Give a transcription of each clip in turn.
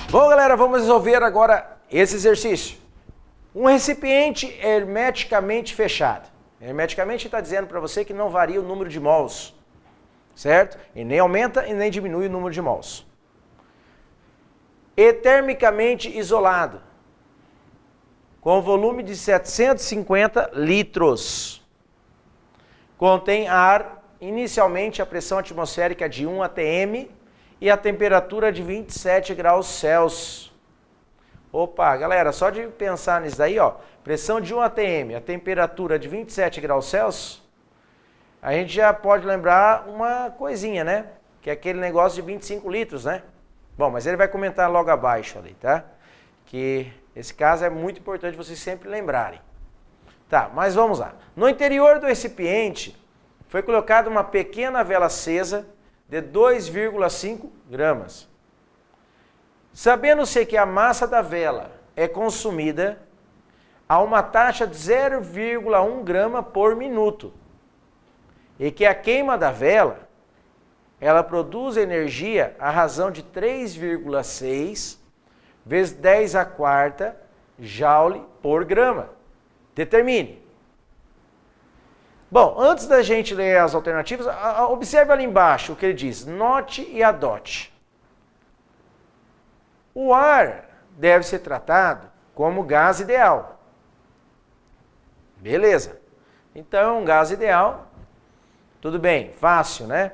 Bom, galera, vamos resolver agora esse exercício. Um recipiente hermeticamente fechado. Hermeticamente está dizendo para você que não varia o número de mols, certo? E nem aumenta e nem diminui o número de mols. E termicamente isolado, com volume de 750 litros. Contém ar, inicialmente a pressão atmosférica de 1 atm e a temperatura de 27 graus Celsius. Opa, galera, só de pensar nisso daí, ó, pressão de 1 atm, a temperatura de 27 graus Celsius, a gente já pode lembrar uma coisinha, né? Que é aquele negócio de 25 litros, né? Bom, mas ele vai comentar logo abaixo ali, tá? Que esse caso é muito importante vocês sempre lembrarem. Tá, mas vamos lá. No interior do recipiente foi colocada uma pequena vela acesa de 2,5 gramas. Sabendo-se que a massa da vela é consumida a uma taxa de 0,1 grama por minuto e que a queima da vela ela produz energia à razão de 3,6 vezes 10 a quarta joule por grama. Determine. Bom, antes da gente ler as alternativas, observe ali embaixo o que ele diz, note e adote. O ar deve ser tratado como gás ideal. Beleza. Então, gás ideal, tudo bem, fácil, né?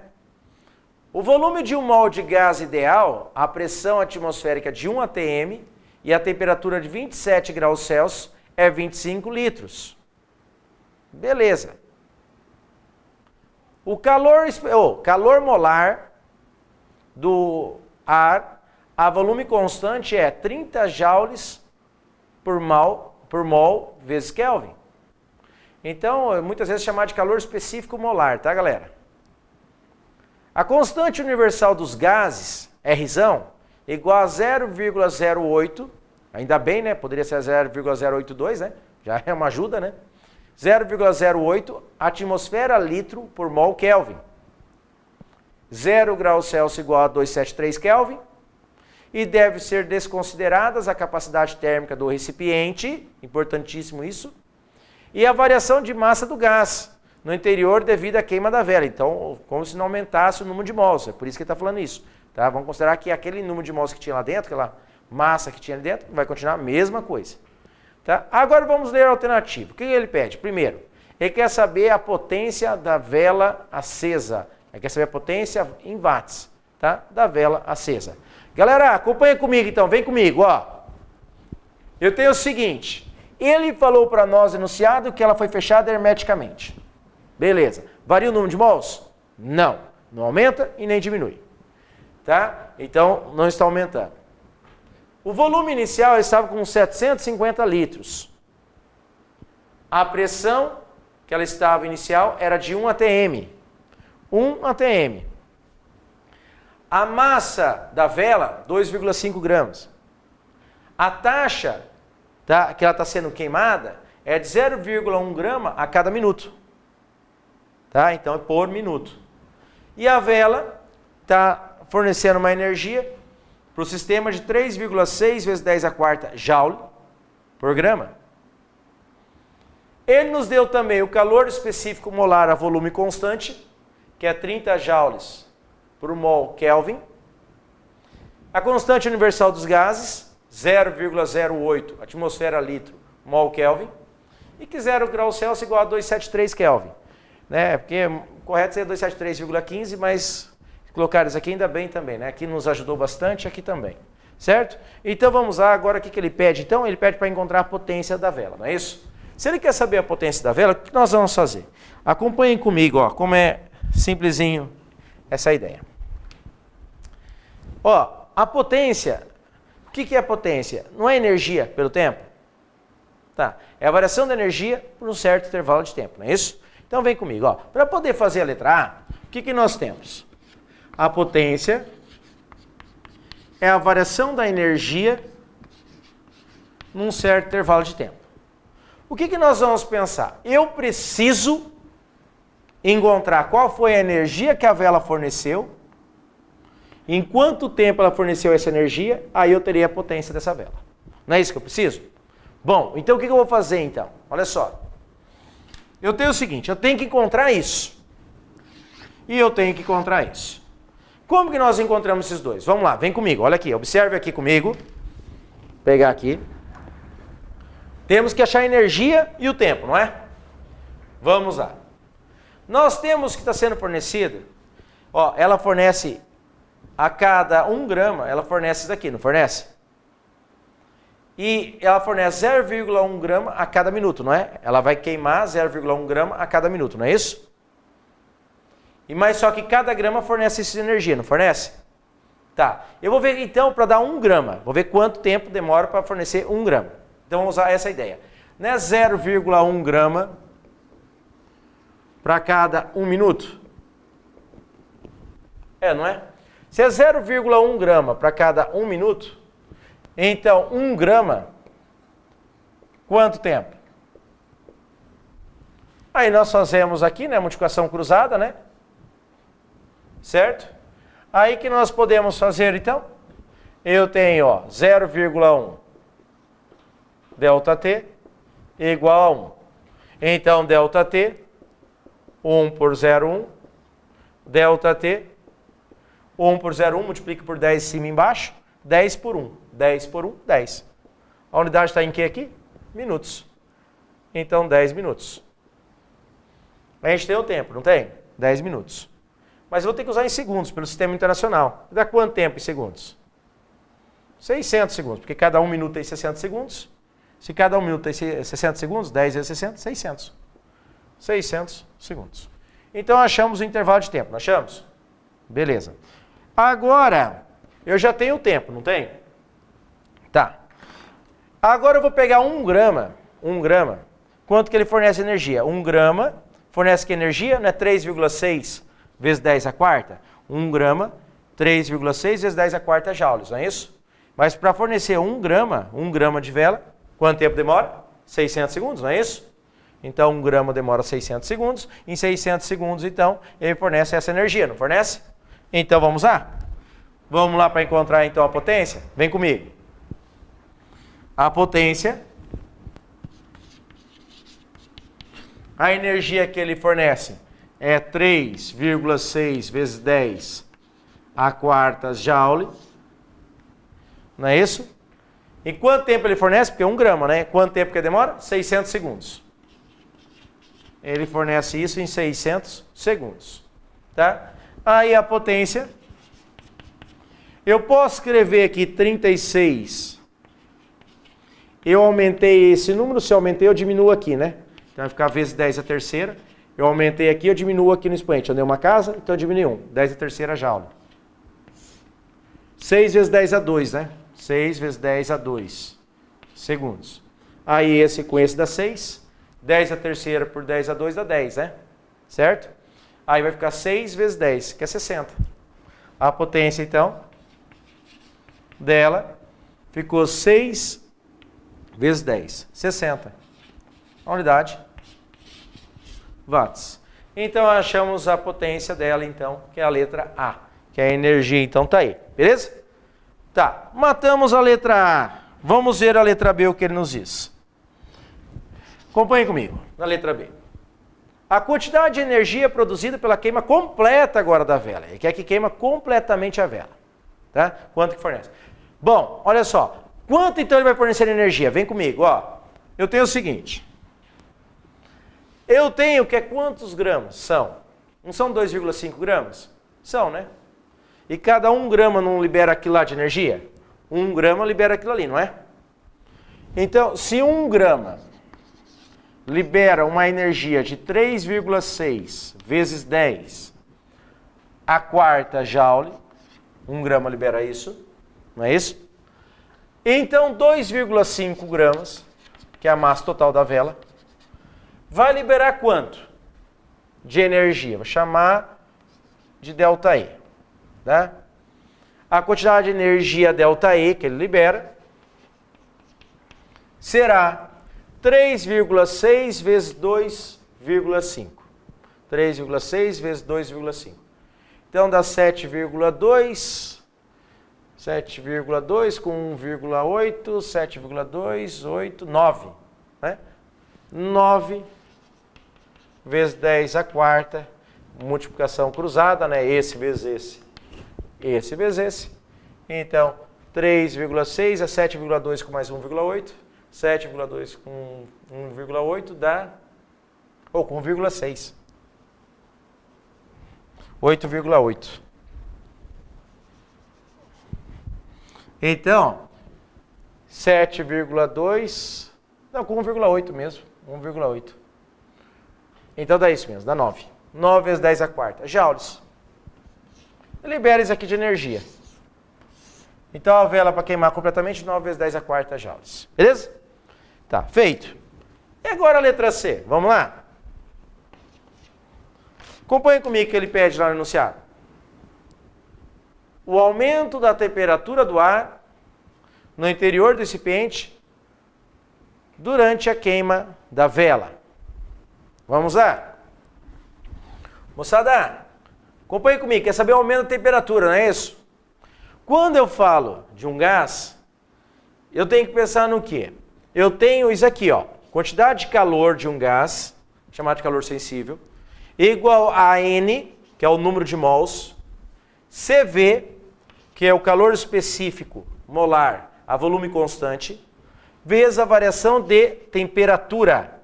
O volume de um mol de gás ideal, a pressão atmosférica de 1 atm e a temperatura de 27 graus Celsius é 25 litros. Beleza. O calor molar do ar a volume constante é 30 joules por mol vezes Kelvin. Então, muitas vezes é chamado de calor específico molar, tá, galera? A constante universal dos gases, Rzão, igual a 0,08, ainda bem, né? Poderia ser 0,082, né? Já é uma ajuda, né? 0,08 atmosfera litro por mol Kelvin. 0 graus Celsius igual a 273 Kelvin. E deve ser desconsideradas a capacidade térmica do recipiente, importantíssimo isso, e a variação de massa do gás no interior devido à queima da vela. Então, como se não aumentasse o número de mols, é por isso que ele está falando isso. Tá? Vamos considerar que aquele número de mols que tinha lá dentro, aquela massa que tinha ali dentro, vai continuar a mesma coisa. Tá? Agora vamos ler a alternativa. O que ele pede? Primeiro, ele quer saber a potência da vela acesa. Ele quer saber a potência em watts, tá? Da vela acesa. Galera, acompanha comigo então, vem comigo, ó. Eu tenho o seguinte, ele falou para nós, enunciado, que ela foi fechada hermeticamente. Beleza. Varia o número de mols? Não. Não aumenta e nem diminui. Tá? Então, não está aumentando. O volume inicial estava com 750 litros. A pressão que ela estava inicial era de 1 atm. 1 atm. A massa da vela, 2,5 gramas. A taxa que ela está sendo queimada é de 0,1 grama a cada minuto. Tá? Então é por minuto. E a vela está fornecendo uma energia para o sistema de 3,6 vezes 10 a quarta joule por grama. Ele nos deu também o calor específico molar a volume constante, que é 30 joules por mol Kelvin. A constante universal dos gases, 0,08 atmosfera litro mol Kelvin. E que 0 graus Celsius igual a 273 Kelvin. Né? Porque o correto seria 273,15, mas colocar isso aqui ainda bem também, né? Aqui nos ajudou bastante, aqui também. Certo? Então vamos lá, agora o que ele pede? Então ele pede para encontrar a potência da vela, não é isso? Se ele quer saber a potência da vela, o que nós vamos fazer? Acompanhem comigo, ó, como é simplesinho essa ideia. Ó, a potência, o que é a potência? Não é energia pelo tempo? Tá, é a variação da energia por um certo intervalo de tempo, não é isso? Então vem comigo, ó. Para poder fazer a letra A, o que nós temos? A potência é a variação da energia num certo intervalo de tempo. O que nós vamos pensar? Eu preciso encontrar qual foi a energia que a vela forneceu, em quanto tempo ela forneceu essa energia, aí eu teria a potência dessa vela. Não é isso que eu preciso? Bom, então o que eu vou fazer então? Olha só. Eu tenho o seguinte, eu tenho que encontrar isso. E eu tenho que encontrar isso. Como que nós encontramos esses dois? Vamos lá, vem comigo, olha aqui, observe aqui comigo. Vou pegar aqui. Temos que achar a energia e o tempo, não é? Vamos lá. Nós temos que está sendo fornecido, ó, ela fornece a cada 1 grama, ela fornece isso aqui, não fornece? E ela fornece 0,1 grama a cada minuto, não é? Ela vai queimar 0,1 grama a cada minuto, não é isso? E mais só que cada grama fornece essa energia, não fornece? Tá, eu vou ver então para dar 1 grama, vou ver quanto tempo demora para fornecer 1 grama. Então vamos usar essa ideia. Não é 0,1 grama para cada 1 minuto? É, não é? Se é 0,1 grama para cada 1 minuto, então 1 grama, quanto tempo? Aí nós fazemos aqui, né, multiplicação cruzada, né? Certo? Aí que nós podemos fazer, então? Eu tenho, ó, 0,1 ΔT igual a 1. Então, ΔT, 1 por 0,1, ΔT, 1 por 0,1, multiplica por 10 em cima e embaixo, 10 por 1. 10 por 1, 10. A unidade está em que aqui? Minutos. Então, 10 minutos. A gente tem o tempo, não tem? 10 minutos. Mas eu vou ter que usar em segundos, pelo sistema internacional. Dá quanto tempo em segundos? 600 segundos, porque cada 1 minuto tem 60 segundos. Se cada 1 minuto tem 60 segundos, 10 vezes 60, 600. 600 segundos. Então, achamos o intervalo de tempo, não achamos? Beleza. Agora, eu já tenho o tempo, não tem? Tá. Agora eu vou pegar 1 grama. 1 grama. Quanto que ele fornece energia? 1 grama fornece que energia? Não é 3,6 vezes 10 a quarta? 1 grama, 3,6 vezes 10 a quarta joules, não é isso? Mas para fornecer 1 grama de vela, quanto tempo demora? 600 segundos, não é isso? Então 1 grama demora 600 segundos. Em 600 segundos, então, ele fornece essa energia, não fornece? Então vamos lá? Vamos lá para encontrar então a potência? Vem comigo. A potência, a energia que ele fornece é 3,6 vezes 10 a quarta joule, não é isso? E quanto tempo ele fornece? Porque é 1 grama, né? Quanto tempo que demora? 600 segundos. Ele fornece isso em 600 segundos, tá? Aí a potência, eu posso escrever aqui 36. Eu aumentei esse número, se eu aumentei, eu diminuo aqui, né? Então vai ficar vezes 10 a terceira. Eu aumentei aqui, eu diminuo aqui no expoente. Eu dei uma casa, então eu diminui 1. 10 a terceira joule. 6 vezes 10 a 2, né? 6 vezes 10 a 2 segundos. Aí esse com esse dá 6. 10 a terceira por 10 a 2 dá 10, né? Certo? Aí vai ficar 6 vezes 10, que é 60. A potência, então, dela ficou 6 vezes 10, 60. A unidade, watts. Então, achamos a potência dela, então, que é a letra A. Que é a energia, então, tá aí. Beleza? Tá. Matamos a letra A. Vamos ver a letra B, o que ele nos diz. Acompanhe comigo, na letra B. A quantidade de energia produzida pela queima completa agora da vela. Ele quer que queima completamente a vela. Tá? Quanto que fornece? Bom, olha só. Quanto então ele vai fornecer energia? Vem comigo, ó. Eu tenho o seguinte. Eu tenho que é quantos gramas? São? Não são 2,5 gramas? São, né? E cada 1 grama não libera aquilo lá de energia? 1 grama libera aquilo ali, não é? Então, se 1 grama libera uma energia de 3,6 vezes 10 a quarta joule, 1 grama libera isso, não é isso? Então 2,5 gramas, que é a massa total da vela, vai liberar quanto de energia? Vou chamar de ΔE. Tá? A quantidade de energia ΔE que ele libera será 3,6 vezes 2,5. 3,6 vezes 2,5. Então dá 7,2. 7,2 com 1,8, 7,2, 8, 9. Né? 9 vezes 10 a quarta, multiplicação cruzada, né? Esse vezes esse. Esse vezes esse. Então, 3,6 é 7,2 com mais 1,8. 7,2 com 1,8 dá... Ou com 1,6. 8,8. Então, 7,2... Não, com 1,8 mesmo. 1,8. Então dá isso mesmo, dá 9. 9 vezes 10 a quarta. Joules. Libera isso aqui de energia. Então a vela para queimar completamente, 9 vezes 10 a quarta joules. Beleza? Tá, feito. E agora a letra C. Vamos lá? Acompanhe comigo que ele pede lá no enunciado. O aumento da temperatura do ar no interior do recipiente durante a queima da vela. Vamos lá? Moçada, acompanhe comigo. Quer saber o aumento da temperatura, não é isso? Quando eu falo de um gás, eu tenho que pensar no quê? Eu tenho isso aqui, ó. Quantidade de calor de um gás, chamado de calor sensível, igual a N, que é o número de mols, CV, que é o calor específico molar a volume constante, vezes a variação de temperatura.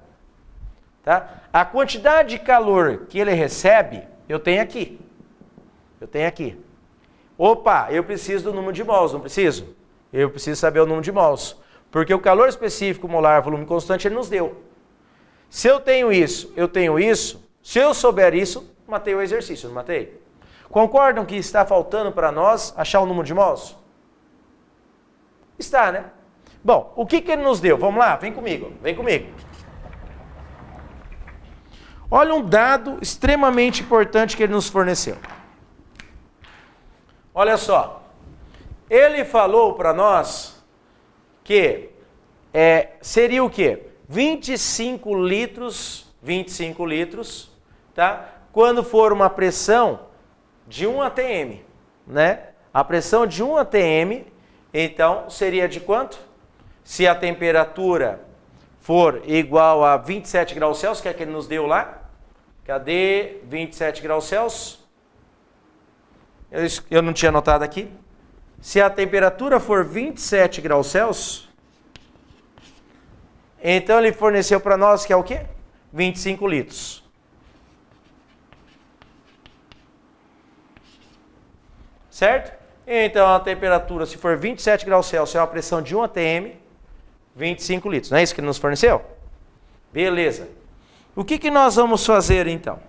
Tá? A quantidade de calor que ele recebe, eu tenho aqui. Eu tenho aqui. Opa, eu preciso do número de mols, não preciso? Eu preciso saber o número de mols. Porque o calor específico molar a volume constante ele nos deu. Se eu tenho isso, eu tenho isso. Se eu souber isso, matei o exercício, não matei? Concordam que está faltando para nós achar o número de mols? Está, né? Bom, o que ele nos deu? Vamos lá, vem comigo, vem comigo. Olha um dado extremamente importante que ele nos forneceu. Olha só. Ele falou para nós que seria o quê? 25 litros, tá? Quando for uma pressão de 1 atm, né? A pressão de 1 atm, então, seria de quanto? Se a temperatura for igual a 27 graus Celsius, que é que ele nos deu lá. Cadê 27 graus Celsius? Eu não tinha anotado aqui. Se a temperatura for 27 graus Celsius, então ele forneceu para nós que é o quê? 25 litros. Certo? Então a temperatura, se for 27 graus Celsius, é uma pressão de 1 atm, 25 litros. Não é isso que ele nos forneceu? Beleza. O que nós vamos fazer então?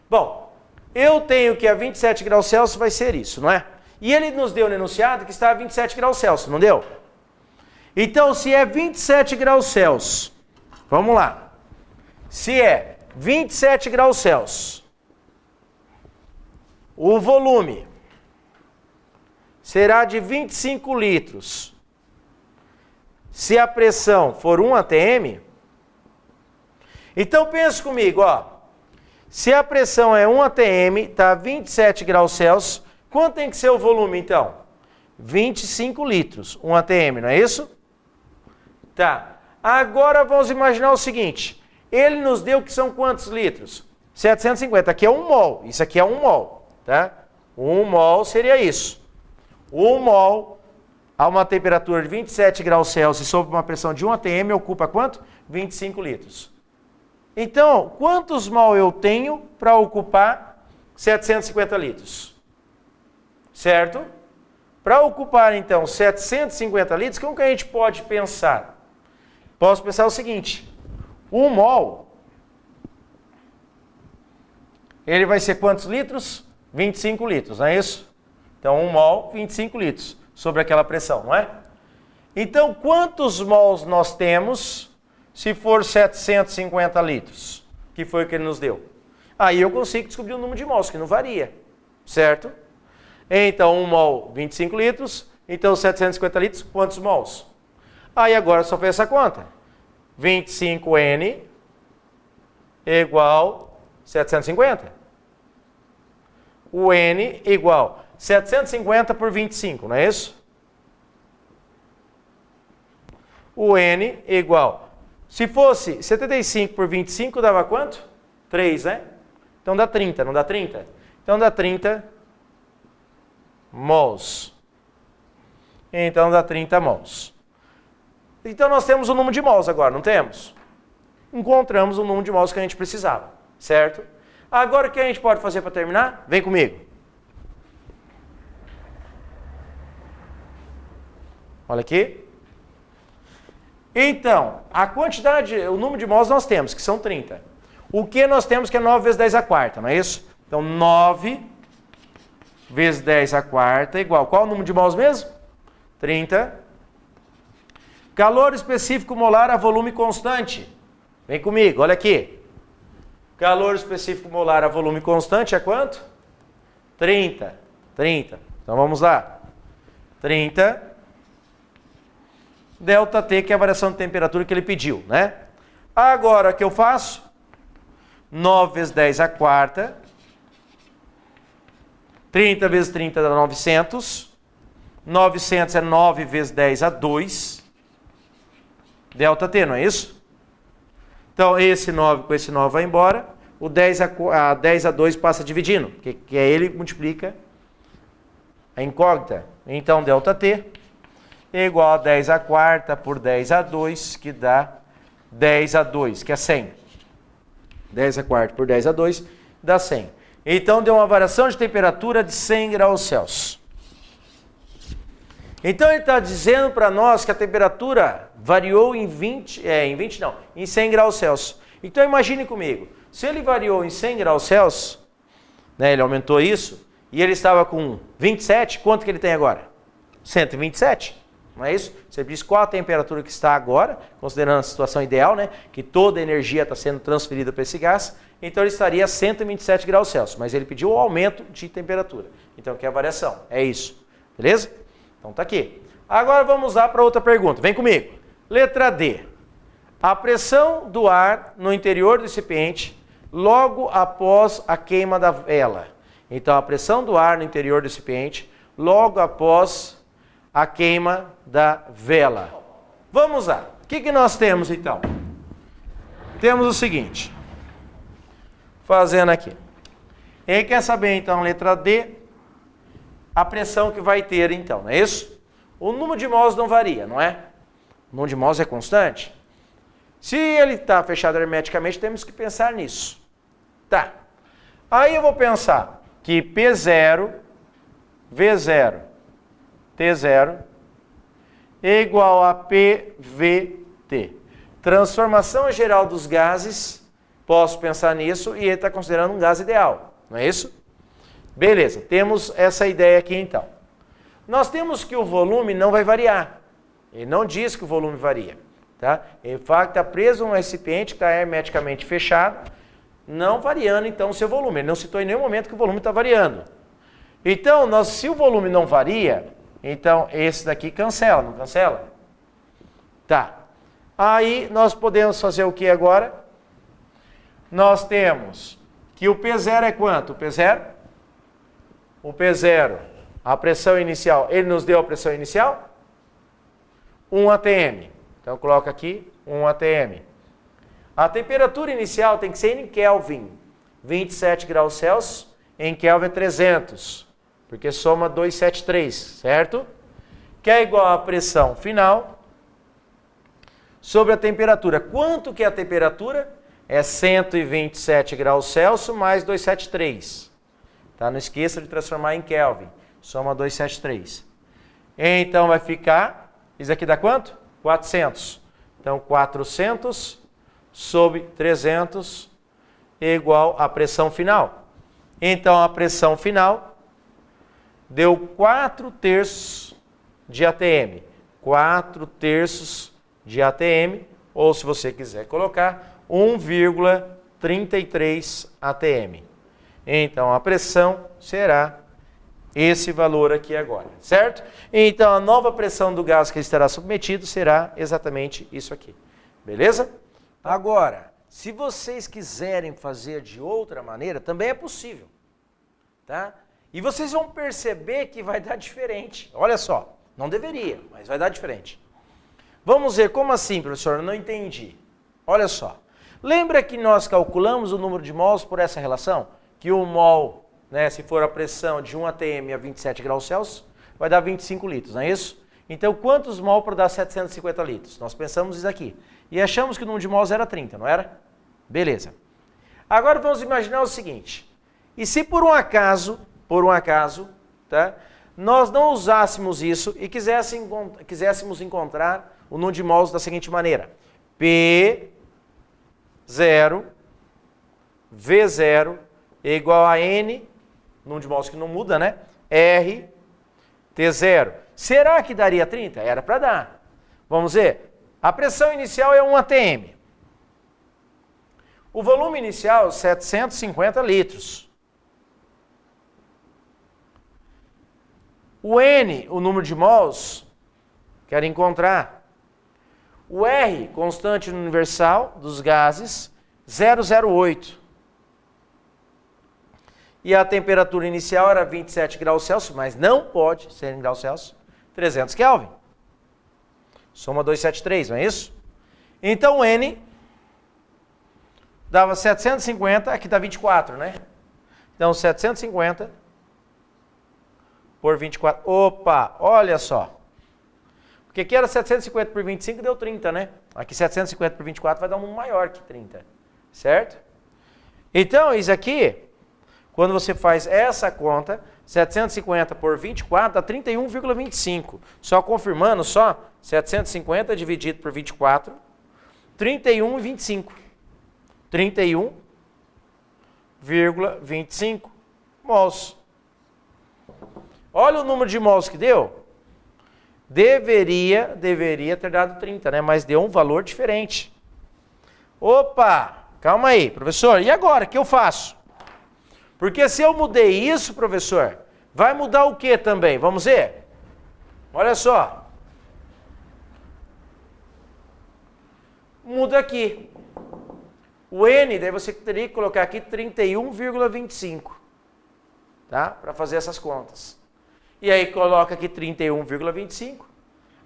Bom, eu tenho que a 27 graus Celsius vai ser isso, não é? E ele nos deu no enunciado que está a 27 graus Celsius, não deu? Então, se é 27 graus Celsius, vamos lá. Se é 27 graus Celsius, o volume será de 25 litros. Se a pressão for 1 atm, então pense comigo, ó. Se a pressão é 1 atm, está a 27 graus Celsius, quanto tem que ser o volume então? 25 litros, 1 atm, não é isso? Tá. Agora vamos imaginar o seguinte, ele nos deu que são quantos litros? 750, aqui é 1 mol, isso aqui é 1 mol, tá? 1 mol seria isso. 1 mol a uma temperatura de 27 graus Celsius sob uma pressão de 1 atm ocupa quanto? 25 litros. Então, quantos mol eu tenho para ocupar 750 litros? Certo? Para ocupar, então, 750 litros, como que a gente pode pensar? Posso pensar o seguinte, 1 mol, ele vai ser quantos litros? 25 litros, não é isso? Então, 1 mol, 25 litros, sobre aquela pressão, não é? Então, quantos mols nós temos se for 750 litros? Que foi o que ele nos deu. Aí eu consigo descobrir o número de mols, que não varia, certo? Então, 1 mol, 25 litros. Então, 750 litros, quantos mols? Aí agora só fez essa conta. 25N igual 750. O N igual 750 por 25, não é isso? O N igual, se fosse 75 por 25, dava quanto? 3, né? Então dá 30, não dá 30? Então dá 30 mols. Então dá 30 mols. Então nós temos o número de mols agora, não temos? Encontramos o número de mols que a gente precisava, certo? Agora o que a gente pode fazer para terminar? Vem comigo. Olha aqui. Então, a quantidade, o número de mols nós temos, que são 30. O que nós temos que é 9 vezes 10 à quarta, não é isso? Então 9 vezes 10 à quarta igual, qual o número de mols mesmo? 30. Calor específico molar a volume constante. Vem comigo, olha aqui. Calor específico molar a volume constante é quanto? 30. 30. Então vamos lá. 30. Delta T, que é a variação de temperatura que ele pediu, né? Agora, o que eu faço? 9 vezes 10 à quarta. 30 vezes 30 dá 900. 900 é 9 vezes 10 a 2. Delta T, não é isso? Então, esse 9 com esse 9 vai embora. O 10 a 2 passa dividindo, que é ele multiplica a incógnita. Então, delta T é igual a 10 à quarta por 10 a 2, que dá 10 a 2, que é 100. 10 à quarta por 10 a 2 dá 100. Então, deu uma variação de temperatura de 100 graus Celsius. Então, ele está dizendo para nós que a temperatura variou em 100 graus Celsius. Então, imagine comigo, se ele variou em 100 graus Celsius, né, ele aumentou isso, e ele estava com 27, quanto que ele tem agora? 127, não é isso? Você diz qual a temperatura que está agora, considerando a situação ideal, né, que toda a energia está sendo transferida para esse gás, então ele estaria a 127 graus Celsius, mas ele pediu o aumento de temperatura. Então, que é a variação? É isso, beleza? Então tá aqui. Agora vamos lá para outra pergunta. Vem comigo. Letra D. A pressão do ar no interior do recipiente logo após a queima da vela. Então a pressão do ar no interior do recipiente logo após a queima da vela. Vamos lá. O que nós temos então? Temos o seguinte. Fazendo aqui. Ele quer saber então, letra D, a pressão que vai ter então, não é isso? O número de mols não varia, não é? O número de mols é constante. Se ele está fechado hermeticamente, temos que pensar nisso. Tá. Aí eu vou pensar que P0, V0, T0 é igual a PVT. Transformação geral dos gases, posso pensar nisso e ele está considerando um gás ideal, não é isso? Beleza, temos essa ideia aqui então. Nós temos que o volume não vai variar. Ele não diz que o volume varia. Tá? Ele fala que está preso um recipiente que está hermeticamente fechado, não variando então o seu volume. Ele não citou em nenhum momento que o volume está variando. Então, se o volume não varia, então esse daqui cancela, não cancela? Tá. Aí nós podemos fazer o que agora? Nós temos que o P0 é quanto? O P0, a pressão inicial, ele nos deu a pressão inicial? 1 atm. Então, coloca aqui 1 atm. A temperatura inicial tem que ser em Kelvin. 27 graus Celsius, em Kelvin é 300, porque soma 273, certo? Que é igual à pressão final sobre a temperatura. Quanto que é a temperatura? É 127 graus Celsius mais 273. Tá? Não esqueça de transformar em Kelvin. Soma 273. Então vai ficar, isso aqui dá quanto? 400. Então 400 sobre 300 é igual à pressão final. Então a pressão final deu 4/3 de atm. 4/3 de atm, ou se você quiser colocar, 1,33 atm. Então a pressão será esse valor aqui agora, certo? Então a nova pressão do gás que estará submetido será exatamente isso aqui. Beleza? Agora, se vocês quiserem fazer de outra maneira, também é possível. Tá? E vocês vão perceber que vai dar diferente. Olha só, não deveria, mas vai dar diferente. Vamos ver, como assim, professor? Eu não entendi. Olha só. Lembra que nós calculamos o número de mols por essa relação? Que o mol, né, se for a pressão de 1 atm a 27 graus Celsius, vai dar 25 litros, não é isso? Então, quantos mol para dar 750 litros? Nós pensamos isso aqui. E achamos que o número de mols era 30, não era? Beleza. Agora vamos imaginar o seguinte. E se por um acaso, tá, nós não usássemos isso e quiséssemos encontrar o número de mols da seguinte maneira. P0, V0 é igual a N, número de mols que não muda, né? R, T0. Será que daria 30? Era para dar. Vamos ver. A pressão inicial é 1 atm. O volume inicial, 750 litros. O N, o número de mols, quero encontrar. O R, constante universal dos gases, 0,08. E a temperatura inicial era 27 graus Celsius, mas não pode ser em graus Celsius, 300 Kelvin. Soma 273, não é isso? Então o N dava 750, aqui dá 24, né? Então 750 por 24. Opa, olha só. Porque aqui era 750 por 25, deu 30, né? Aqui 750 por 24 vai dar um número maior que 30, certo? Então isso aqui, quando você faz essa conta, 750 por 24 dá 31,25. Só confirmando, 750 dividido por 24, 31,25. 31,25 mols. Olha o número de mols que deu. Deveria ter dado 30, né? Mas deu um valor diferente. Opa, calma aí, professor. E agora, o que eu faço? Porque se eu mudei isso, professor, vai mudar o que também? Vamos ver? Olha só. Muda aqui. O N, daí você teria que colocar aqui 31,25, tá? Para fazer essas contas. E aí coloca aqui 31,25,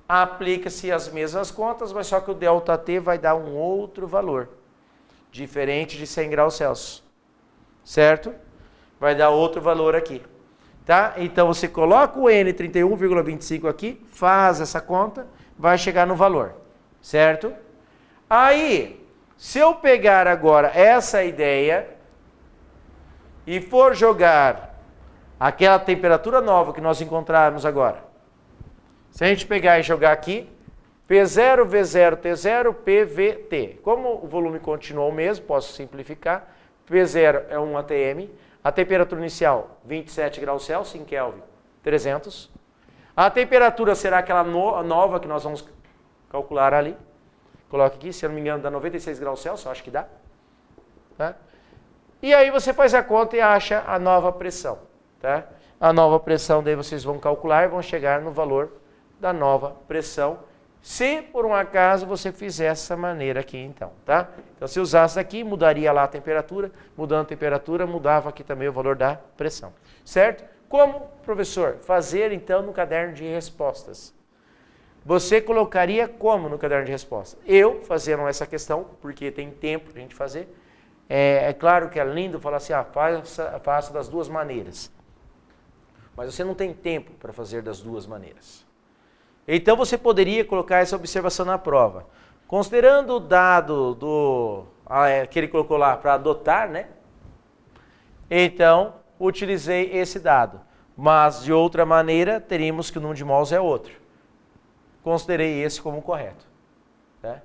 aplica-se as mesmas contas, mas só que o ΔT vai dar um outro valor, diferente de 100 graus Celsius, certo? Vai dar outro valor aqui, tá? Então você coloca o N 31,25 aqui, faz essa conta, vai chegar no valor, certo? Aí, se eu pegar agora essa ideia e for jogar aquela temperatura nova que nós encontrarmos agora, se a gente pegar e jogar aqui, P0, V0, T0, PVT. Como o volume continuou o mesmo, posso simplificar. P0 é 1 atm, a temperatura inicial 27 graus Celsius em Kelvin, 300. A temperatura será aquela nova que nós vamos calcular ali. Coloque aqui, se eu não me engano, dá 96 graus Celsius, acho que dá. Tá? E aí você faz a conta e acha a nova pressão. Tá? A nova pressão, daí vocês vão calcular e vão chegar no valor da nova pressão, se por um acaso você fizer essa maneira aqui então. Tá? Então se usasse aqui, mudaria lá a temperatura, mudando a temperatura, mudava aqui também o valor da pressão. Certo? Como, professor, fazer então no caderno de respostas? Você colocaria como no caderno de resposta? Eu, fazendo essa questão, porque tem tempo para a gente fazer, é claro que é lindo falar assim, faça das duas maneiras. Mas você não tem tempo para fazer das duas maneiras. Então você poderia colocar essa observação na prova. Considerando o dado que ele colocou lá para adotar, né? Então, utilizei esse dado. Mas, de outra maneira, teríamos que o número de mols é outro. Considerei esse como correto. Né?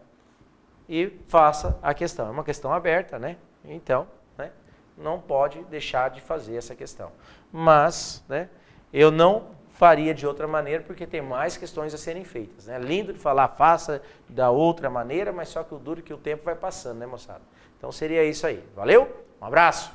E faça a questão. É uma questão aberta, né? Então, né, não pode deixar de fazer essa questão. Mas, né, eu não faria de outra maneira porque tem mais questões a serem feitas. Né? Lindo de falar, faça da outra maneira, mas só que o duro que o tempo vai passando, né, moçada? Então seria isso aí. Valeu? Um abraço!